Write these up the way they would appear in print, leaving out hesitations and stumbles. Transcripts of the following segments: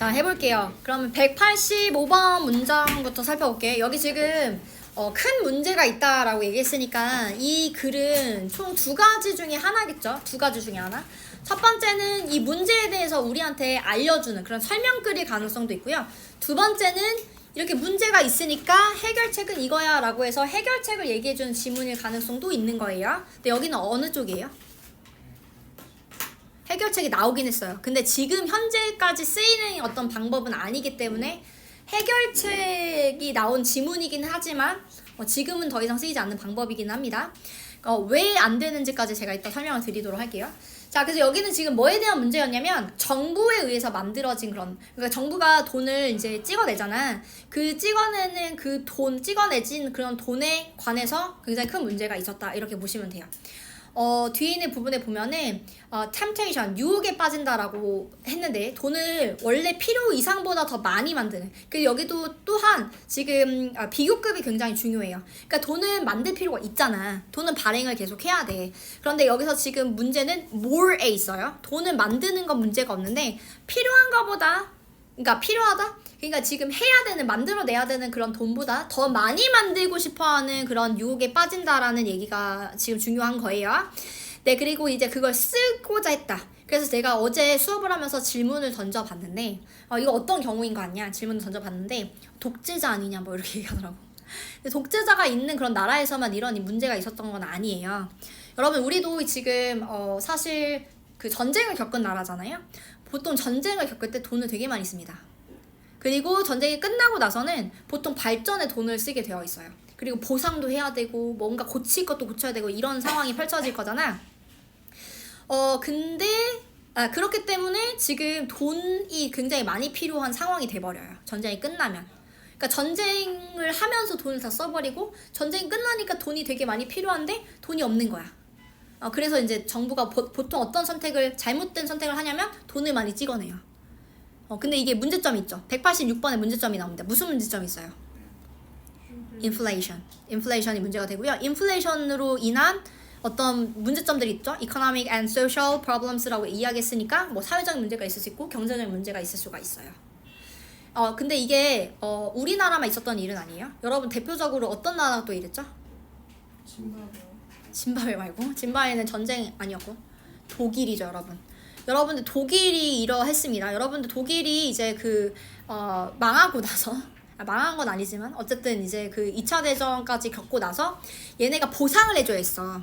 자, 해볼게요. 그러면 185번 문장부터 살펴볼게요. 여기 지금 큰 문제가 있다라고 얘기했으니까 이 글은 총 두 가지 중에 하나겠죠? 두 가지 중에 하나. 첫 번째는 이 문제에 대해서 우리한테 알려주는 그런 설명글일 가능성도 있고요. 두 번째는 이렇게 문제가 있으니까 해결책은 이거야 라고 해서 해결책을 얘기해주는 지문일 가능성도 있는 거예요. 근데 여기는 어느 쪽이에요? 해결책이 나오긴 했어요. 근데 지금 현재까지 쓰이는 어떤 방법은 아니기 때문에 해결책이 나온 지문이긴 하지만 지금은 더 이상 쓰이지 않는 방법이긴 합니다. 왜 안 되는지까지 제가 이따 설명을 드리도록 할게요. 자, 그래서 여기는 지금 뭐에 대한 문제였냐면 정부에 의해서 만들어진 그러니까 정부가 돈을 이제 찍어내잖아. 그 찍어내는 그 돈, 찍어내진 그런 돈에 관해서 굉장히 큰 문제가 있었다. 이렇게 보시면 돼요. 뒤에 있는 부분에 보면은 temptation, 유혹에 빠진다라고 했는데 돈을 원래 필요 이상보다 더 많이 만드는. 그리고 여기도 또한 지금 비교급이 굉장히 중요해요. 그러니까 돈을 만들 필요가 있잖아. 돈은 발행을 계속 해야 돼. 그런데 여기서 지금 문제는 more에 있어요. 돈을 만드는 건 문제가 없는데 필요한 것보다, 그러니까 필요하다? 그러니까 지금 해야 되는, 만들어내야 되는 그런 돈보다 더 많이 만들고 싶어하는 그런 유혹에 빠진다라는 얘기가 지금 중요한 거예요. 네, 그리고 이제 그걸 쓰고자 했다. 그래서 제가 어제 수업을 하면서 질문을 던져봤는데 이거 어떤 경우인 거 아니야? 질문을 던져봤는데 독재자 아니냐 뭐 이렇게 얘기하더라고. 근데 독재자가 있는 그런 나라에서만 이런 문제가 있었던 건 아니에요. 여러분, 우리도 지금 사실 그 전쟁을 겪은 나라잖아요. 보통 전쟁을 겪을 때 돈을 되게 많이 씁니다. 그리고 전쟁이 끝나고 나서는 보통 발전에 돈을 쓰게 되어 있어요. 그리고 보상도 해야 되고 뭔가 고칠 것도 고쳐야 되고 이런 상황이 펼쳐질 거잖아. 근데 그렇기 때문에 지금 돈이 굉장히 많이 필요한 상황이 돼버려요. 전쟁이 끝나면. 그러니까 전쟁을 하면서 돈을 다 써버리고 전쟁이 끝나니까 돈이 되게 많이 필요한데 돈이 없는 거야. 그래서 이제 정부가 보통 어떤 선택을, 잘못된 선택을 하냐면 돈을 많이 찍어내요. 근데 이게 문제점이 있죠. 186번에 문제점이 나옵니다. 무슨 문제점이 있어요? 인플레이션. 인플레이션이 문제가 되고요. 인플레이션으로 인한 어떤 문제점들이 있죠. economic and social problems라고 이야기했으니까 뭐 사회적인 문제가 있을 수 있고 경제적인 문제가 있을 수가 있어요. 근데 이게 우리나라만 있었던 일은 아니에요. 여러분, 대표적으로 어떤 나라가 또 이랬죠? 짐바브웨 말고. 짐바브웨는 전쟁 아니었고 독일이죠, 여러분. 여러분들 독일이 이러했습니다. 여러분들 독일이 이제 망하고 나서 망한 건 아니지만 어쨌든 이제 그 2차 대전까지 겪고 나서 얘네가 보상을 해줘야 했어.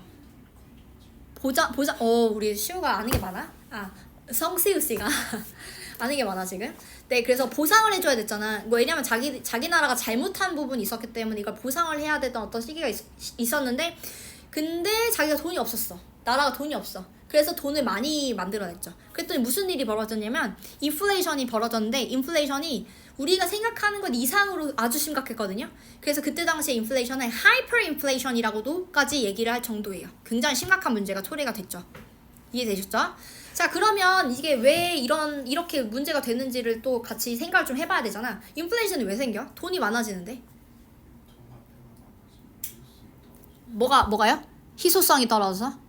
보상 우리 시우가 아는 게 많아? 성시우 씨가 아는 게 많아 지금. 네, 그래서 보상을 해줘야 됐잖아. 왜냐면 자기 나라가 잘못한 부분이 있었기 때문에 이걸 보상을 해야 되던 어떤 시기가 있었는데, 근데 자기가 돈이 없었어. 나라가 돈이 없어. 그래서 돈을 많이 만들어냈죠. 그랬더니 무슨 일이 벌어졌냐면 인플레이션이 벌어졌는데, 인플레이션이 우리가 생각하는 것 이상으로 아주 심각했거든요. 그래서 그때 당시에 인플레이션을 하이퍼 인플레이션이라고도까지 얘기를 할 정도예요. 굉장히 심각한 문제가 초래가 됐죠. 이해되셨죠? 자, 그러면 이게 왜 이렇게 문제가 되는지를 또 같이 생각을 좀 해봐야 되잖아. 인플레이션이 왜 생겨? 돈이 많아지는데. 뭐가요? 희소성이 떨어져서?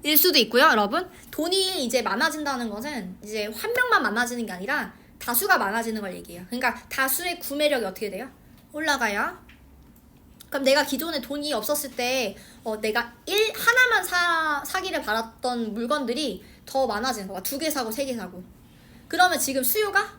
일 수도 있고요, 여러분. 돈이 이제 많아진다는 것은 이제 한 명만 많아지는 게 아니라 다수가 많아지는 걸 얘기해요. 그러니까 다수의 구매력이 어떻게 돼요? 올라가요. 그럼 내가 기존에 돈이 없었을 때 내가 하나만 사기를 바랐던 물건들이 더 많아지는 거야. 2개 사고 3개 사고. 그러면 지금 수요가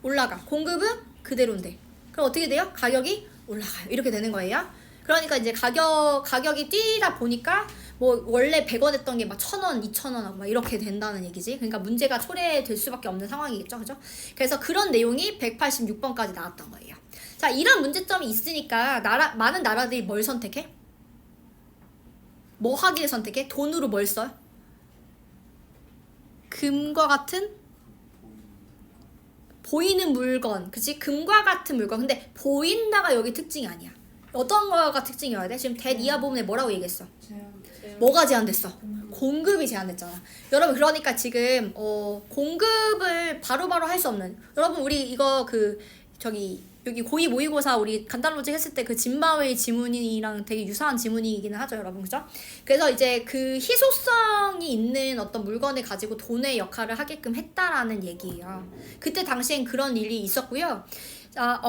올라가. 공급은 그대로인데. 그럼 어떻게 돼요? 가격이 올라가요. 이렇게 되는 거예요. 그러니까 이제 가격이 뛰다 보니까 뭐 원래 100원 했던 게 막 1,000원, 2,000원 하고 막 이렇게 된다는 얘기지. 그러니까 문제가 초래될 수밖에 없는 상황이겠죠. 그죠? 그래서 그런 내용이 186번까지 나왔던 거예요. 자, 이런 문제점이 있으니까 많은 나라들이 뭘 선택해? 뭐 하기를 선택해? 돈으로 뭘 써요? 금과 같은? 보이는 물건. 그치? 금과 같은 물건. 근데 보인다가 여기 특징이 아니야. 어떤 거가 특징이어야 돼? 지금 대 이하 부분에 뭐라고 얘기했어? 뭐가 제한됐어? 공급이 제한됐잖아. 여러분, 그러니까 지금 공급을 바로바로 할 수 없는, 여러분 우리 이거 여기 고2 모의고사 우리 간단 로직 했을 때 그 짐바웨이 지문이랑 되게 유사한 지문이기는 하죠, 여러분. 그죠? 그래서 이제 그 희소성이 있는 어떤 물건을 가지고 돈의 역할을 하게끔 했다라는 얘기예요. 그때 당시엔 그런 일이 있었고요. 자,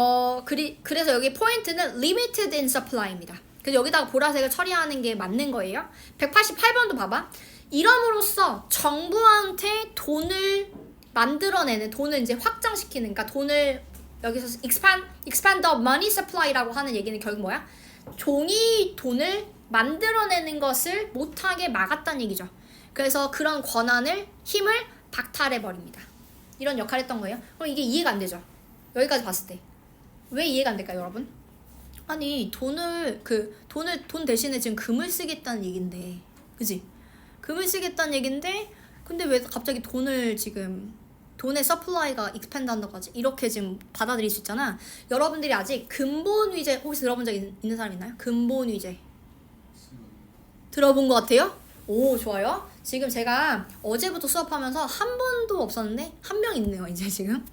그래서 여기 포인트는 limited in supply입니다. 그래서 여기다가 보라색을 처리하는 게 맞는 거예요. 188번도 봐봐. 이럼으로써 정부한테 돈을 만들어내는, 돈을 이제 확장시키는, 그러니까 돈을 여기서 expand the money supply라고 하는 얘기는 결국 뭐야? 종이 돈을 만들어내는 것을 못하게 막았다는 얘기죠. 그래서 그런 권한을, 힘을 박탈해버립니다. 이런 역할을 했던 거예요. 그럼 이게 이해가 안 되죠? 여기까지 봤을 때. 왜 이해가 안 될까요, 여러분? 아니, 돈 대신에 지금 금을 쓰겠다는 얘긴데. 그지? 금을 쓰겠다는 얘긴데, 근데 왜 갑자기 돈의 서플라이가 익스팬드 한다고 하지? 이렇게 지금 받아들일 수 있잖아. 여러분들이 아직 근본 위제 혹시 들어본 적 있는 사람 있나요? 근본 위제 들어본 것 같아요? 오, 좋아요. 지금 제가 어제부터 수업하면서 한 번도 없었는데 한 명 있네요, 이제 지금.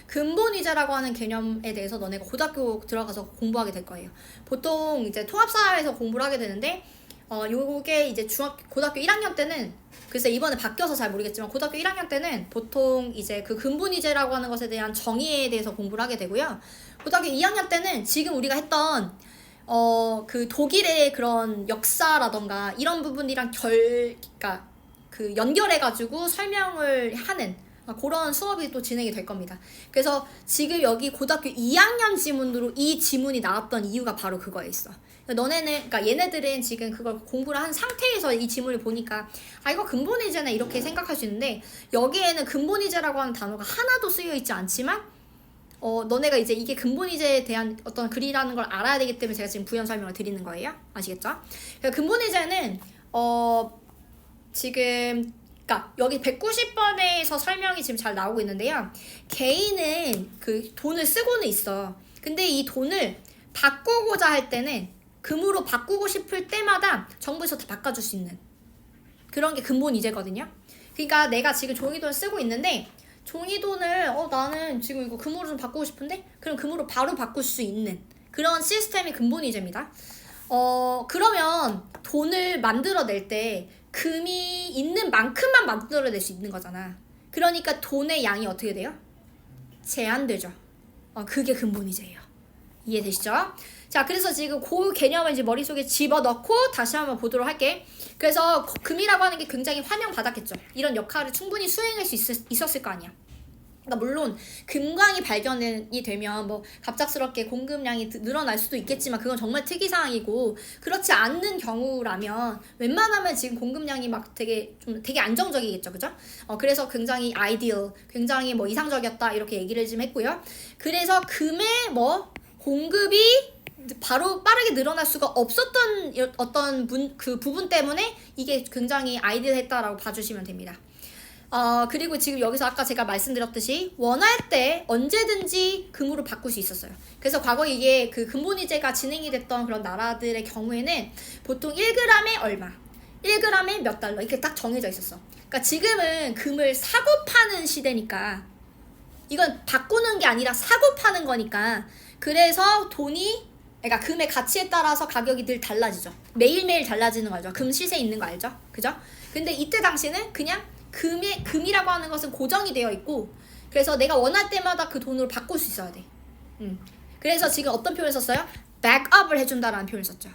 근본 위제라고 하는 개념에 대해서 너네가 고등학교 들어가서 공부하게 될 거예요. 보통 이제 통합사에서 공부를 하게 되는데 요게 이제 고등학교 1학년 때는, 글쎄 이번에 바뀌어서 잘 모르겠지만 고등학교 1학년 때는 보통 이제 그 근본위제라고 하는 것에 대한 정의에 대해서 공부를 하게 되고요. 고등학교 2학년 때는 지금 우리가 했던 그 독일의 그런 역사라던가 이런 부분이랑 그러니까 그 연결해가지고 설명을 하는 그런 수업이 또 진행이 될 겁니다. 그래서 지금 여기 고등학교 2학년 지문으로 이 지문이 나왔던 이유가 바로 그거에 있어. 그러니까 얘네들은 지금 그걸 공부를 한 상태에서 이 지문을 보니까 이거 근본이제네 이렇게 생각할 수 있는데, 여기에는 근본이제라고 하는 단어가 하나도 쓰여 있지 않지만 너네가 이제 이게 근본이제에 대한 어떤 글이라는 걸 알아야 되기 때문에 제가 지금 부연 설명을 드리는 거예요. 아시겠죠? 그러니까 근본이제는 지금 그러니까 여기 190번에서 설명이 지금 잘 나오고 있는데요. 개인은 그 돈을 쓰고는 있어. 근데 이 돈을 바꾸고자 할 때는, 금으로 바꾸고 싶을 때마다 정부에서 다 바꿔줄 수 있는 그런 게 근본 이제거든요. 그러니까 내가 지금 종이돈을 쓰고 있는데 종이돈을 나는 지금 이거 금으로 좀 바꾸고 싶은데, 그럼 금으로 바로 바꿀 수 있는 그런 시스템이 근본 이제입니다. 그러면 돈을 만들어낼 때 금이 있는 만큼만 만들어낼 수 있는 거잖아. 그러니까 돈의 양이 어떻게 돼요? 제한되죠. 그게 근본 이제예요. 이해되시죠? 자, 그래서 지금 그 개념을 이제 머릿속에 집어넣고 다시 한번 보도록 할게. 그래서 금이라고 하는 게 굉장히 환영받았겠죠. 이런 역할을 충분히 수행할 수 있었을 거 아니야. 그러니까 물론 금광이 발견이 되면 뭐 갑작스럽게 공급량이 늘어날 수도 있겠지만 그건 정말 특이사항이고, 그렇지 않는 경우라면 웬만하면 지금 공급량이 막 되게 안정적이겠죠, 그죠? 그래서 굉장히 아이디얼, 굉장히 뭐 이상적이었다 이렇게 얘기를 좀 했고요. 그래서 금의 공급이 바로 빠르게 늘어날 수가 없었던 어떤 그 부분 때문에 이게 굉장히 아이디얼했다라고 봐주시면 됩니다. 그리고 지금 여기서 아까 제가 말씀드렸듯이 원할 때 언제든지 금으로 바꿀 수 있었어요. 그래서 과거 이게 그 근본이제가 진행이 됐던 그런 나라들의 경우에는 보통 1g에 얼마, 1g에 몇 달러 이렇게 딱 정해져 있었어. 그러니까 지금은 금을 사고 파는 시대니까, 이건 바꾸는 게 아니라 사고 파는 거니까, 그래서 그러니까 금의 가치에 따라서 가격이 늘 달라지죠. 매일매일 달라지는 거 알죠? 금 시세 있는 거 알죠? 그죠? 근데 이때 당시는 그냥 금이라고 하는 것은 고정이 되어 있고, 그래서 내가 원할 때마다 그 돈으로 바꿀 수 있어야 돼. 그래서 지금 어떤 표현을 썼어요? 백업을 해준다라는 표현을 썼죠.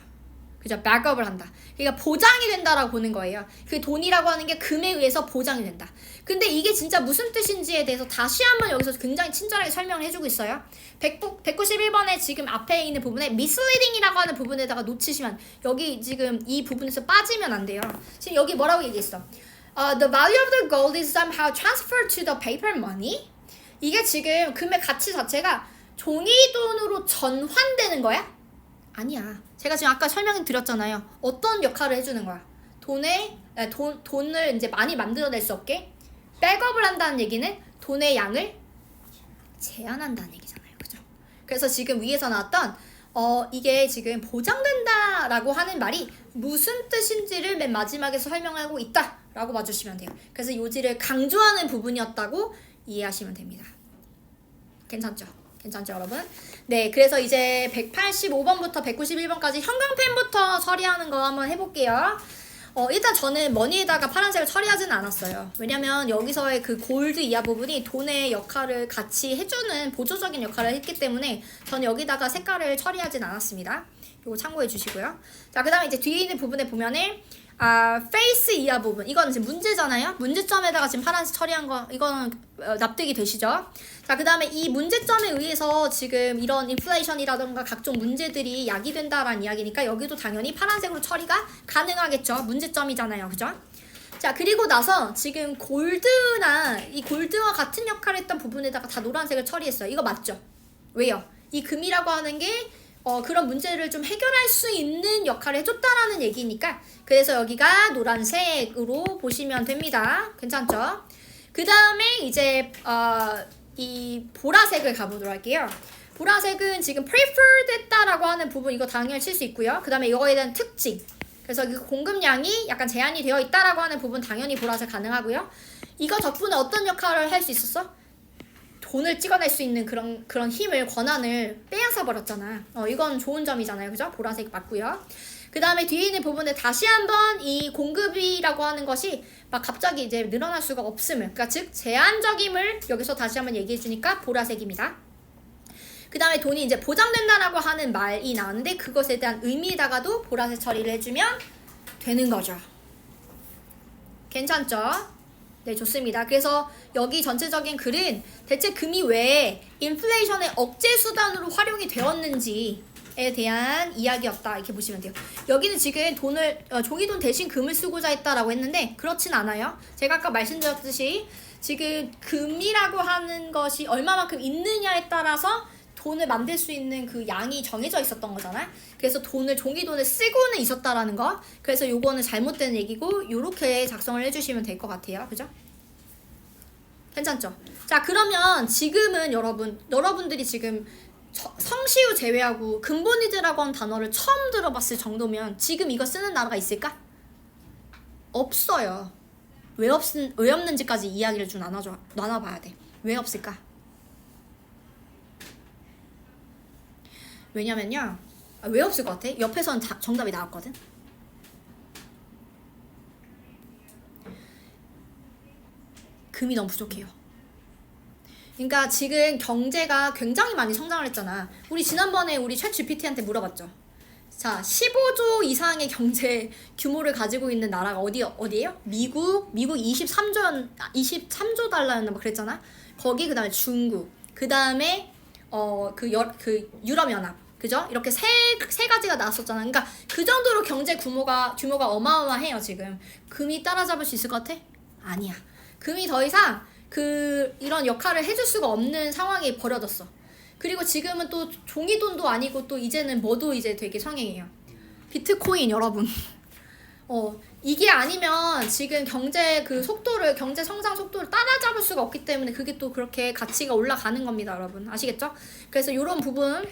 그죠? 백업을 한다. 그러니까 보장이 된다라고 보는 거예요. 그 돈이라고 하는 게 금에 의해서 보장이 된다. 근데 이게 진짜 무슨 뜻인지에 대해서 다시 한번 여기서 굉장히 친절하게 설명을 해주고 있어요. 191번에 지금 앞에 있는 부분에 misleading이라고 하는 부분에다가 놓치시면, 여기 지금 이 부분에서 빠지면 안 돼요. 지금 여기 뭐라고 얘기했어? The value of the gold is somehow transferred to the paper money. 이게 지금 금의 가치 자체가 종이돈으로 전환되는 거야? 아니야. 제가 지금 아까 설명을 드렸잖아요. 어떤 역할을 해주는 거야? 돈을 이제 많이 만들어낼 수 없게 백업을 한다는 얘기는 돈의 양을 제한한다는 얘기잖아요. 그죠? 그래서 지금 위에서 나왔던 이게 지금 보장된다라고 하는 말이 무슨 뜻인지를 맨 마지막에서 설명하고 있다라고 봐주시면 돼요. 그래서 요지를 강조하는 부분이었다고 이해하시면 됩니다. 괜찮죠? 괜찮죠, 여러분? 네, 그래서 이제 185번부터 191번까지 형광펜부터 처리하는 거 한번 해볼게요. 일단 저는 머니에다가 파란색을 처리하지는 않았어요. 왜냐면 여기서의 그 골드 이하 부분이 돈의 역할을 같이 해주는 보조적인 역할을 했기 때문에 저는 여기다가 색깔을 처리하진 않았습니다. 이거 참고해 주시고요. 자, 그 다음에 이제 뒤에 있는 부분에 보면은 페이스 이하 부분, 이거는 지금 문제잖아요. 문제점에다가 지금 파란색 처리한 거, 이거는 납득이 되시죠? 자, 그 다음에 이 문제점에 의해서 지금 이런 인플레이션이라던가 각종 문제들이 야기된다라는 이야기니까 여기도 당연히 파란색으로 처리가 가능하겠죠. 문제점이잖아요, 그죠? 자, 그리고 나서 지금 이 골드와 같은 역할을 했던 부분에다가 다 노란색을 처리했어요. 이거 맞죠? 왜요? 이 금이라고 하는 게 그런 문제를 좀 해결할 수 있는 역할을 해줬다라는 얘기니까, 그래서 여기가 노란색으로 보시면 됩니다. 괜찮죠? 그 다음에 이제 이 보라색을 가보도록 할게요. 보라색은 지금 preferred 했다라고 하는 부분, 이거 당연히 칠 수 있고요. 그 다음에 이거에 대한 특징, 그래서 그 공급량이 약간 제한이 되어 있다라고 하는 부분 당연히 보라색 가능하고요. 이거 덕분에 어떤 역할을 할 수 있었어? 돈을 찍어낼 수 있는 그런 힘을, 권한을 빼앗아 버렸잖아. 이건 좋은 점이잖아요, 그죠? 보라색 맞고요. 그 다음에 뒤에 있는 부분에 다시 한번 이 공급이라고 하는 것이 막 갑자기 이제 늘어날 수가 없음을, 그러니까 즉 제한적임을 여기서 다시 한번 얘기해 주니까 보라색입니다. 그 다음에 돈이 이제 보장된다라고 하는 말이 나오는데 그것에 대한 의미에다가도 보라색 처리를 해주면 되는 거죠. 괜찮죠? 네, 좋습니다. 그래서 여기 전체적인 글은 대체 금이 왜 인플레이션의 억제 수단으로 활용이 되었는지에 대한 이야기였다, 이렇게 보시면 돼요. 여기는 지금 종이돈 대신 금을 쓰고자 했다라고 했는데 그렇진 않아요. 제가 아까 말씀드렸듯이 지금 금이라고 하는 것이 얼마만큼 있느냐에 따라서 돈을 만들 수 있는 그 양이 정해져 있었던 거잖아요. 그래서 종이돈을 쓰고는 있었다라는 거. 그래서 요거는 잘못된 얘기고 요렇게 작성을 해주시면 될 것 같아요. 그죠? 괜찮죠? 자, 그러면 지금은 여러분들이 지금 성시유 제외하고 근본이즈라고 하는 단어를 처음 들어봤을 정도면 지금 이거 쓰는 나라가 있을까? 없어요. 왜 없는지까지 이야기를 좀 나눠봐야 돼. 왜 없을까? 왜냐면요, 왜 없을 것 같아? 옆에선 정답이 나왔거든. 금이 너무 부족해요. 그러니까 지금 경제가 굉장히 많이 성장을 했잖아. 우리 지난번에 우리 챗 GPT한테 물어봤죠. 자, 15조 이상의 경제 규모를 가지고 있는 나라가 어디예요? 미국 23조 달러였나 뭐 그랬잖아. 거기, 그 다음에 중국, 그 다음에 유럽연합, 그죠? 이렇게 세 가지가 나왔었잖아. 그러니까 그 정도로 경제 규모가 어마어마해요, 지금. 금이 따라잡을 수 있을 것 같아? 아니야. 금이 더 이상 이런 역할을 해줄 수가 없는 상황이 벌어졌어. 그리고 지금은 또 종이돈도 아니고 또 이제는 뭐도 이제 되게 성행해요. 비트코인, 여러분. 이게 아니면 지금 경제 성장 속도를 따라잡을 수가 없기 때문에 그게 또 그렇게 가치가 올라가는 겁니다, 여러분. 아시겠죠? 그래서 이런 부분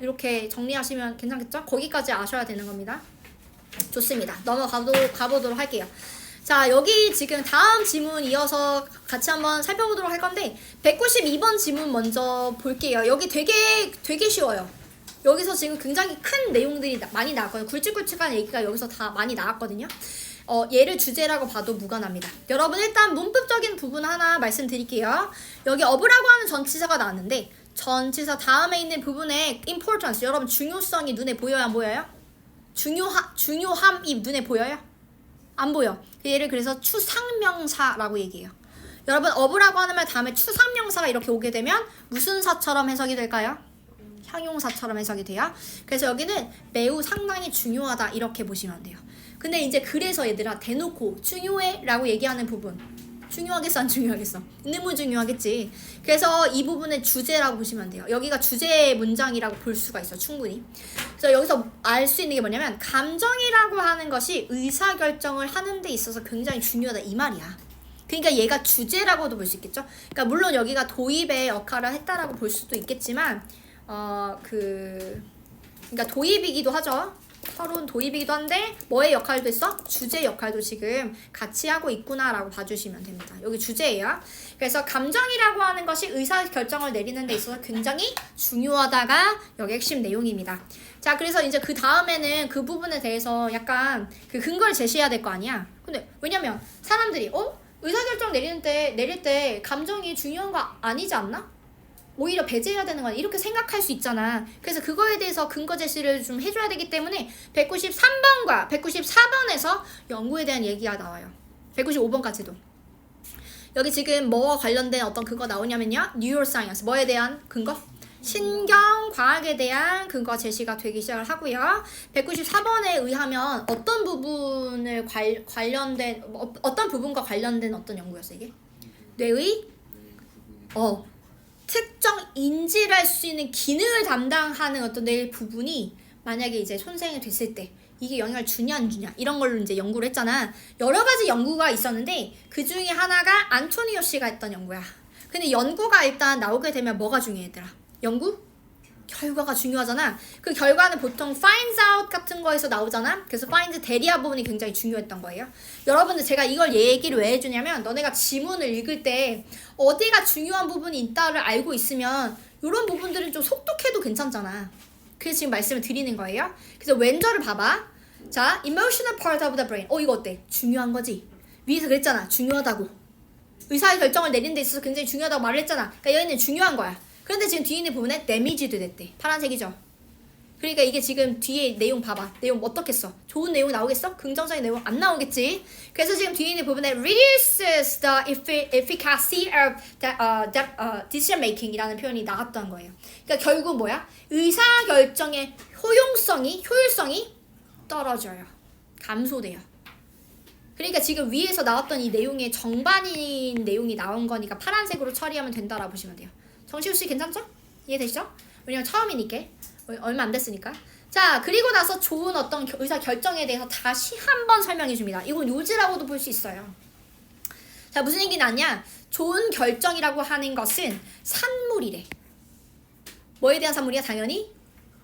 이렇게 정리하시면 괜찮겠죠? 거기까지 아셔야 되는 겁니다. 좋습니다. 가보도록 할게요. 자, 여기 지금 다음 지문 이어서 같이 한번 살펴보도록 할 건데 192번 지문 먼저 볼게요. 여기 되게 쉬워요. 여기서 지금 굉장히 큰 내용들이 많이 나왔거든요. 굵직굵직한 얘기가 여기서 다 많이 나왔거든요. 얘를 주제라고 봐도 무관합니다. 여러분, 일단 문법적인 부분 하나 말씀드릴게요. 여기 of라고 하는 전치사가 나왔는데 전치사 다음에 있는 부분에 importance, 여러분 중요성이 눈에 보여요, 안 보여요? 중요함이 눈에 보여요? 안 보여. 얘를 그래서 추상명사라고 얘기해요. 여러분, of라고 하는 말 다음에 추상명사가 이렇게 오게 되면 무슨 사처럼 해석이 될까요? 형용사처럼 해석이 돼요. 그래서 여기는 매우 상당히 중요하다, 이렇게 보시면 돼요. 근데 이제 그래서 얘들아, 대놓고 중요해 라고 얘기하는 부분, 중요하겠어 안 중요하겠어? 너무 중요하겠지. 그래서 이 부분의 주제라고 보시면 돼요. 여기가 주제 문장이라고 볼 수가 있어, 충분히. 그래서 여기서 알 수 있는 게 뭐냐면 감정이라고 하는 것이 의사결정을 하는 데 있어서 굉장히 중요하다, 이 말이야. 그러니까 얘가 주제라고도 볼 수 있겠죠. 그러니까 물론 여기가 도입의 역할을 했다라고 볼 수도 있겠지만 그러니까 도입이기도 하죠. 서론 도입이기도 한데 뭐의 역할도 했어? 주제 역할도 지금 같이 하고 있구나라고 봐주시면 됩니다. 여기 주제예요. 그래서 감정이라고 하는 것이 의사결정을 내리는 데 있어서 굉장히 중요하다가 여기 핵심 내용입니다. 자, 그래서 이제 그 다음에는 그 부분에 대해서 약간 그 근거를 제시해야 될 거 아니야. 근데 왜냐면 사람들이 의사결정 내릴 때 감정이 중요한 거 아니지 않나? 오히려 배제해야 되는 거야. 이렇게 생각할 수 있잖아. 그래서 그거에 대해서 근거 제시를 좀 해줘야 되기 때문에 193번과 194번에서 연구에 대한 얘기가 나와요. 195번까지도. 여기 지금 뭐와 관련된 어떤 근거 나오냐면요. 뉴로사이언스. 뭐에 대한 근거? 신경과학에 대한 근거 제시가 되기 시작을 하고요. 194번에 의하면 어떤 부분을 관련된 어떤 부분과 관련된 어떤 연구였어 이게? 뇌의 특정 인지를 할 수 있는 기능을 담당하는 어떤 뇌의 부분이 만약에 이제 손상이 됐을 때 이게 영향을 주냐 안 주냐 이런 걸로 이제 연구를 했잖아. 여러 가지 연구가 있었는데 그 중에 하나가 안토니오 씨가 했던 연구야. 근데 연구가 일단 나오게 되면 뭐가 중요해 얘들아? 연구? 결과가 중요하잖아. 그 결과는 보통 finds out 같은 거에서 나오잖아. 그래서 find 대리아 부분이 굉장히 중요했던 거예요. 여러분들 제가 이걸 얘기를 왜 해주냐면 너네가 지문을 읽을 때 어디가 중요한 부분이 있다를 알고 있으면 이런 부분들은 좀 속독해도 괜찮잖아. 그래서 지금 말씀을 드리는 거예요. 그래서 왼절을 봐봐. 자, emotional part of the brain. 이거 어때? 중요한 거지. 위에서 그랬잖아. 중요하다고. 의사의 결정을 내리는 데 있어서 굉장히 중요하다고 말을 했잖아. 그러니까 여기는 중요한 거야. 그런데 지금 뒤에 있는 부분에 damage도 됐대. 파란색이죠. 그러니까 이게 지금 뒤에 내용 봐봐. 내용 어떻게 써? 좋은 내용 나오겠어? 긍정적인 내용 안 나오겠지? 그래서 지금 뒤에 있는 부분에 reduces the efficacy of decision making 이라는 표현이 나왔던 거예요. 그러니까 결국 뭐야? 의사결정의 효율성이 떨어져요. 감소돼요. 그러니까 지금 위에서 나왔던 이 내용의 정반인 내용이 나온 거니까 파란색으로 처리하면 된다라고 보시면 돼요. 정시우 씨 괜찮죠? 이해되시죠? 왜냐면 처음이니까 얼마 안 됐으니까. 자, 그리고 나서 좋은 어떤 의사 결정에 대해서 다시 한번 설명해 줍니다. 이건 요지라고도 볼 수 있어요. 자, 무슨 얘기 나냐? 좋은 결정이라고 하는 것은 산물이래. 뭐에 대한 산물이야? 당연히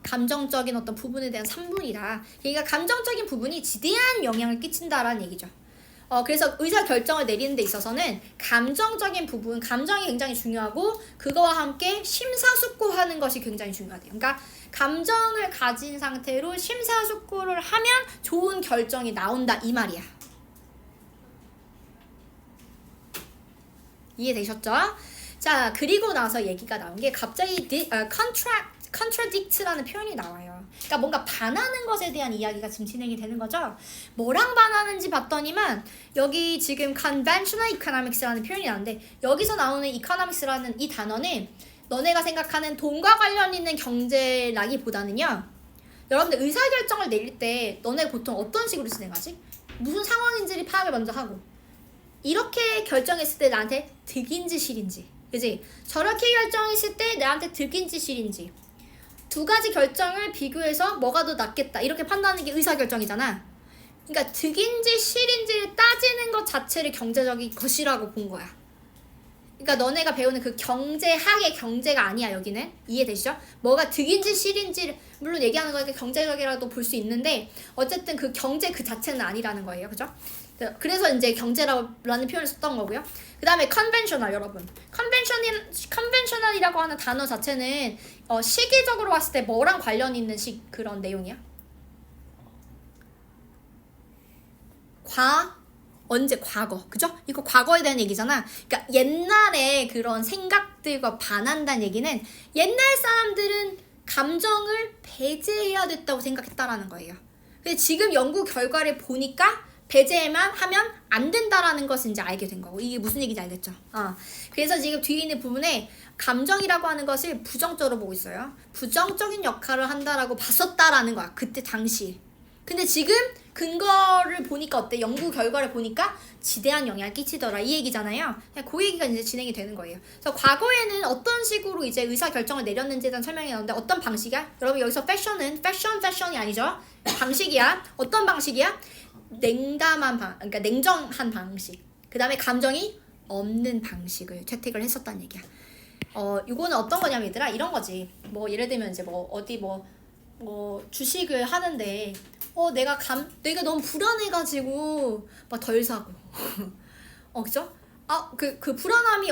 감정적인 어떤 부분에 대한 산물이라. 그러니까 감정적인 부분이 지대한 영향을 끼친다라는 얘기죠. 그래서 의사 결정을 내리는 데 있어서는 감정적인 부분, 감정이 굉장히 중요하고 그거와 함께 심사숙고하는 것이 굉장히 중요하대요. 그러니까 감정을 가진 상태로 심사숙고를 하면 좋은 결정이 나온다 이 말이야. 이해되셨죠? 자, 그리고 나서 얘기가 나온 게 갑자기 contradict라는 표현이 나와요. 그러니까 뭔가 반하는 것에 대한 이야기가 지금 진행이 되는 거죠. 뭐랑 반하는지 봤더니만 여기 지금 conventional economics라는 표현이 나오는데 여기서 나오는 economics라는 이 단어는 너네가 생각하는 돈과 관련 있는 경제라기보다는요. 여러분들 의사결정을 내릴 때 너네 보통 어떤 식으로 진행하지? 무슨 상황인지를 파악을 먼저 하고 이렇게 결정했을 때 나한테 득인지 실인지 그지? 저렇게 결정했을 때 나한테 득인지 실인지 두 가지 결정을 비교해서 뭐가 더 낫겠다 이렇게 판단하는 게 의사결정이잖아. 그러니까 득인지 실인지를 따지는 것 자체를 경제적인 것이라고 본 거야. 그러니까 너네가 배우는 그 경제학의 경제가 아니야 여기는. 이해되시죠? 뭐가 득인지 실인지 물론 얘기하는 거니까 경제적이라도 볼 수 있는데 어쨌든 그 경제 그 자체는 아니라는 거예요. 그죠? 그래서 이제 경제라는 표현을 썼던 거고요. 그 다음에 conventional 여러분. conventional이라고 하는 단어 자체는 시기적으로 봤을 때 뭐랑 관련 있는 그런 내용이야? 언제? 과거. 그죠? 이거 과거에 대한 얘기잖아. 그러니까 옛날에 그런 생각들과 반한다는 얘기는 옛날 사람들은 감정을 배제해야 됐다고 생각했다라는 거예요. 근데 지금 연구 결과를 보니까 배제만 하면 안 된다라는 것을 이제 알게 된 거고 이게 무슨 얘기인지 알겠죠? 그래서 지금 뒤에 있는 부분에 감정이라고 하는 것을 부정적으로 보고 있어요. 부정적인 역할을 한다라고 봤었다라는 거야. 그때 당시. 근데 지금 근거를 보니까 어때? 연구 결과를 보니까 지대한 영향을 끼치더라 이 얘기잖아요. 그 얘기가 이제 진행이 되는 거예요. 그래서 과거에는 어떤 식으로 이제 의사 결정을 내렸는지에 대한 설명이 나오는데 어떤 방식이야? 여러분 여기서 패션이 아니죠? 방식이야. 어떤 방식이야? 그러니까 냉정한 방식. 그 다음에 감정이 없는 방식을 채택을 했었다는 얘기야. 이거는 어떤 거냐면 얘들아 이런 거지. 뭐 예를 들면 이제 뭐 어디 뭐 주식을 하는데 내가 너무 불안해가지고 막 덜 사고 그죠? 그 불안함이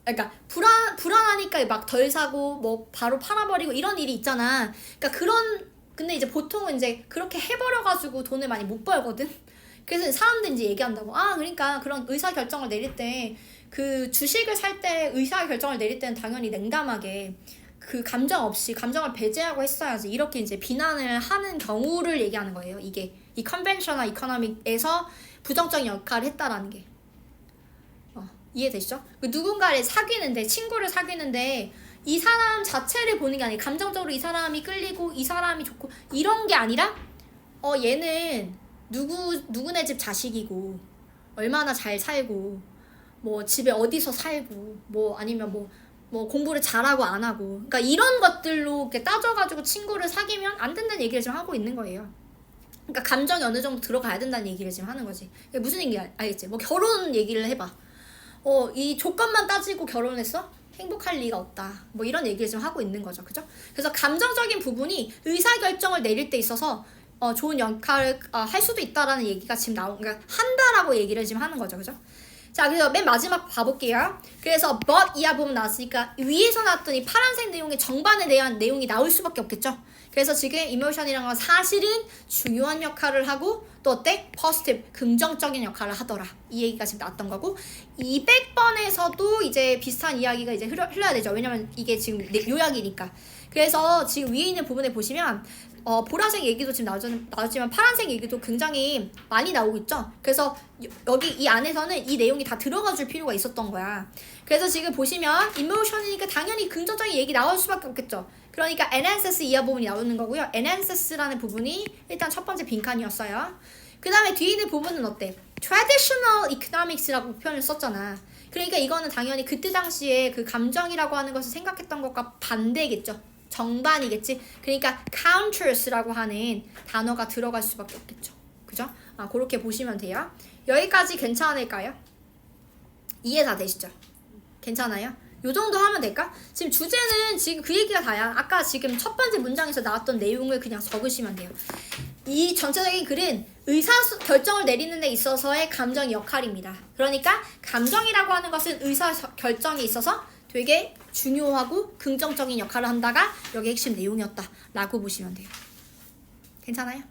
그러니까 불안하니까 막 덜 사고 뭐 바로 팔아버리고 이런 일이 있잖아. 그러니까 근데 이제 보통은 이제 그렇게 해버려가지고 돈을 많이 못 벌거든. 그래서 사람들이 이제 얘기한다고. 그러니까 그런 의사결정을 내릴 때 그 주식을 살 때 의사결정을 내릴 때는 당연히 냉담하게 그 감정 없이 감정을 배제하고 했어야지, 이렇게 이제 비난을 하는 경우를 얘기하는 거예요. 이게 이 컨벤셔널 이코노믹에서 부정적인 역할을 했다라는 게 이해되시죠? 누군가를 사귀는데, 친구를 사귀는데 이 사람 자체를 보는 게 아니라 감정적으로 이 사람이 끌리고 이 사람이 좋고 이런 게 아니라 얘는 누구네 집 자식이고 얼마나 잘 살고 뭐 집에 어디서 살고 뭐 아니면 뭐 공부를 잘하고 안 하고, 그러니까 이런 것들로 이렇게 따져가지고 친구를 사귀면 안 된다는 얘기를 지금 하고 있는 거예요. 그러니까 감정이 어느 정도 들어가야 된다는 얘기를 지금 하는 거지. 무슨 얘기 알겠지? 뭐 결혼 얘기를 해봐. 이 조건만 따지고 결혼했어? 행복할 리가 없다. 뭐 이런 얘기를 지금 하고 있는 거죠. 그죠? 그래서 감정적인 부분이 의사결정을 내릴 때 있어서 좋은 역할을 할 수도 있다라는 얘기가 지금 그러니까 한다라고 얘기를 지금 하는 거죠. 그죠? 자, 그래서 맨 마지막 봐볼게요. 그래서 but 이하 부분 나왔으니까 위에서 나왔더니 파란색 내용의 정반에 대한 내용이 나올 수밖에 없겠죠. 그래서 지금 이모션이란 건 사실은 중요한 역할을 하고 또 어때? positive, 긍정적인 역할을 하더라. 이 얘기가 지금 나왔던 거고, 200번에서도 이제 비슷한 이야기가 이제 흘러야 되죠. 왜냐면 이게 지금 요약이니까. 그래서 지금 위에 있는 부분에 보시면 보라색 얘기도 지금 나오지만 파란색 얘기도 굉장히 많이 나오고 있죠. 그래서 여기 이 안에서는 이 내용이 다 들어가 줄 필요가 있었던 거야. 그래서 지금 보시면 emotion이니까 당연히 긍정적인 얘기 나올 수밖에 없겠죠. 그러니까 analysis 이하 부분이 나오는 거고요. analysis라는 부분이 일단 첫 번째 빈칸이었어요. 그 다음에 뒤에 있는 부분은 어때? traditional economics라고 표현을 썼잖아. 그러니까 이거는 당연히 그때 당시에 그 감정이라고 하는 것을 생각했던 것과 반대겠죠. 정반이겠지. 그러니까 counters라고 하는 단어가 들어갈 수밖에 없겠죠. 그죠? 그렇게 보시면 돼요. 여기까지 괜찮을까요? 이해 다 되시죠? 괜찮아요? 요 정도 하면 될까? 지금 주제는 지금 그 얘기가 다야. 아까 지금 첫 번째 문장에서 나왔던 내용을 그냥 적으시면 돼요. 이 전체적인 글은 의사결정을 내리는 데 있어서의 감정의 역할입니다. 그러니까 감정이라고 하는 것은 의사결정에 있어서 되게 중요하고 긍정적인 역할을 한다가 여기 핵심 내용이었다 라고 보시면 돼요. 괜찮아요?